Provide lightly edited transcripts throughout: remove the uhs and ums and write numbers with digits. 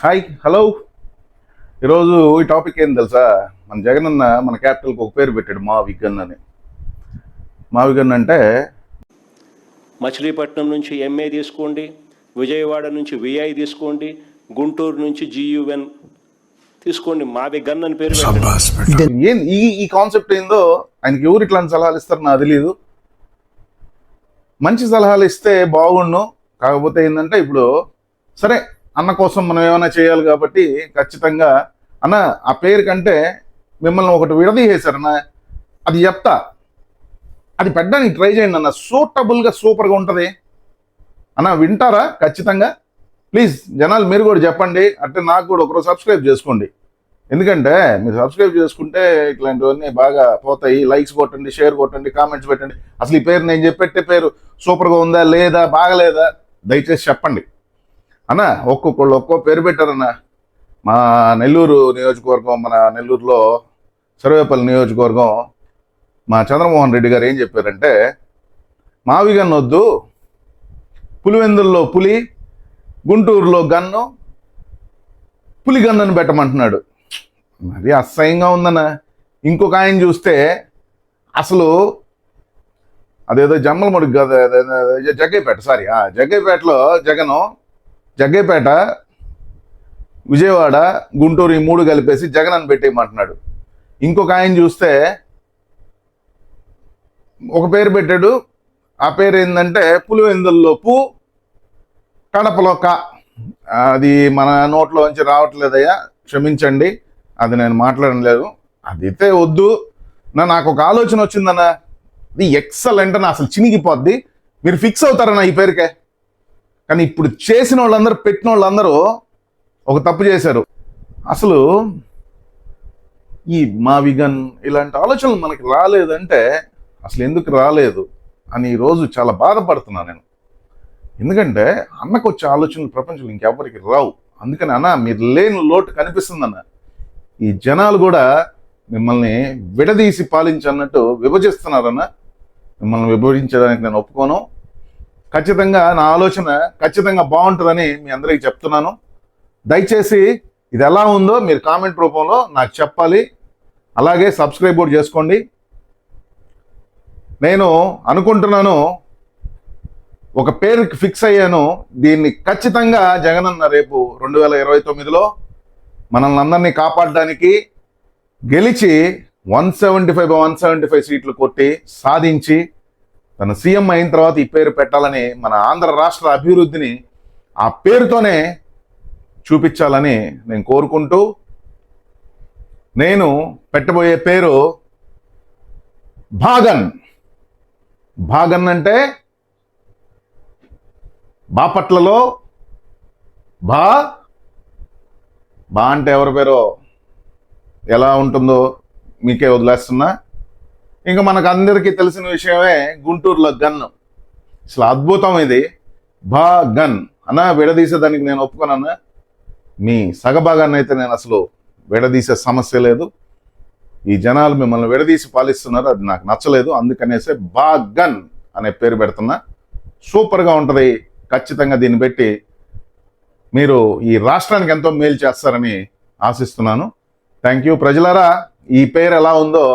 Hi hello. ఈరోజు ఈ topic ఏం తెలుసా? మన జగన్ అన్న మన క్యాపిటల్కి ఒక పేరు పెట్టాడు, మావిగన్ అని. మావిగన్ అంటే మచిలీపట్నం నుంచి ఎంఏ తీసుకోండి, విజయవాడ నుంచి విఐ తీసుకోండి, గుంటూరు నుంచి జియుఎన్ తీసుకోండి, మావిగన్ అని పేరు పెట్టండి. ఏం ఈ కాన్సెప్ట్ ఏందో ఆయనకి ఎవరు ఇట్లాంటి సలహాలు ఇస్తారు నాకు తెలియదు. మంచి సలహాలు ఇస్తే బాగుండు. కాకపోతే ఏంటంటే ఇప్పుడు సరే అన్న కోసం మనం ఏమైనా చేయాలి కాబట్టి ఖచ్చితంగా అన్న ఆ పేరు కంటే మిమ్మల్ని ఒకటి విడదీసేశారన్న, అది చెప్తా, అది పెట్టడానికి ట్రై చేయండి అన్న. సూటబుల్గా సూపర్గా ఉంటుంది అన్న. వింటారా? ఖచ్చితంగా ప్లీజ్ జనాలు మీరు కూడా చెప్పండి. అంటే నాకు కూడా ఒకరోజు సబ్స్క్రైబ్ చేసుకోండి. ఎందుకంటే మీరు సబ్స్క్రైబ్ చేసుకుంటే ఇట్లాంటివన్నీ బాగా పోతాయి. లైక్స్ కొట్టండి, షేర్ కొట్టండి, కామెంట్స్ పెట్టండి. అసలు ఈ పేరు నేను చెప్పెట్టే పేరు సూపర్గా ఉందా లేదా, బాగలేదా, దయచేసి చెప్పండి అన్న. ఒక్కొక్కళ్ళు ఒక్కో పేరు పెట్టారన్న. మా నెల్లూరు నియోజకవర్గం, మన నెల్లూరులో సర్వేపల్లి నియోజకవర్గం మా చంద్రమోహన్ రెడ్డి గారు ఏం చెప్పారంటే, మావిగన్ వద్దు, పులివెందుల్లో పులి, గుంటూరులో గన్ను, పులి గన్నుని పెట్టమంటున్నాడు. మరి అసహ్యంగా ఉందన్న. ఇంకొక ఆయన చూస్తే అసలు అదేదో జమ్మలమడుగు కదా, జగ్గైపేట, సారీ జగ్గైపేటలో జగను, జగ్గైపేట, విజయవాడ, గుంటూరు ఈ మూడు కలిపేసి జగన్ అని పెట్టేయమంటున్నాడు. ఇంకొక ఆయన చూస్తే ఒక పేరు పెట్టాడు. ఆ పేరు ఏంటంటే పులివెందుల్లో పు, కడపలో క. అది మన నోట్లోంచి రావట్లేదయ్యా, క్షమించండి, అది నేను మాట్లాడలేదు. అది అయితే వద్దు. నాకు ఒక ఆలోచన వచ్చిందన్న, ఇది ఎక్సలెంట్ అన్న, అసలు చినిగిపోద్ది. మీరు ఫిక్స్ అవుతారన్న ఈ పేరుకే. కానీ ఇప్పుడు చేసిన వాళ్ళందరూ, పెట్టిన వాళ్ళందరూ ఒక తప్పు చేశారు. అసలు ఈ మావిగన్ ఇలాంటి ఆలోచనలు మనకి రాలేదంటే అసలు ఎందుకు రాలేదు అని ఈరోజు చాలా బాధపడుతున్నా నేను. ఎందుకంటే అన్నకు వచ్చే ఆలోచనలు ప్రపంచంలో ఇంకెవరికి రావు. అందుకని అన్న, మీరు లేని లోటు కనిపిస్తుందన్న. ఈ జనాలు కూడా మిమ్మల్ని విడదీసి పాలించన్నట్టు విభజిస్తున్నారన్న. మిమ్మల్ని విభజించడానికి నేను ఒప్పుకోను. ఖచ్చితంగా నా ఆలోచన ఖచ్చితంగా బాగుంటుందని మీ అందరికీ చెప్తున్నాను. దయచేసి ఇది ఎలా ఉందో మీరు కామెంట్ రూపంలో నాకు చెప్పాలి. అలాగే సబ్స్క్రైబ్ కూడా చేసుకోండి. నేను అనుకుంటున్నాను, ఒక పేరుకి ఫిక్స్ అయ్యాను. దీన్ని ఖచ్చితంగా జగనన్న రేపు 2029లో మనల్ని అందరినీ కాపాడడానికి గెలిచి 175/175 సీట్లు కొట్టి సాధించి తన సీఎం అయిన తర్వాత ఈ పేరు పెట్టాలని, మన ఆంధ్ర రాష్ట్ర అభివృద్ధిని ఆ పేరుతోనే చూపించాలని నేను కోరుకుంటూ, నేను పెట్టబోయే పేరు భాగన్. భాగన్ అంటే బాపట్లలో బా అంటే ఎవరి పేరో ఎలా ఉంటుందో మీకే వదిలేస్తున్నా. ఇంకా మనకు అందరికీ తెలిసిన విషయమే గుంటూరులో గన్ను. అసలు అద్భుతం ఇది. భాగన్ అన్న, విడదీసేదానికి నేను ఒప్పుకోనన్నా. మీ సగభాగాన్ని అయితే నేను అసలు విడదీసే సమస్య లేదు. ఈ జనాలు మిమ్మల్ని విడదీసి పాలిస్తున్నారు, అది నాకు నచ్చలేదు. అందుకనేసే భాగన్ అనే పేరు పెడుతున్నా. సూపర్గా ఉంటుంది. ఖచ్చితంగా దీన్ని పెట్టి మీరు ఈ రాష్ట్రానికి ఎంతో మేలు చేస్తారని ఆశిస్తున్నాను. Thank you. ప్రజలారా, ఈ పేరు ఎలా ఉందో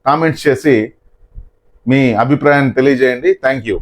కామెంట్స్ చేసి మీ అభిప్రాయాన్ని తెలియజేయండి. Thank you.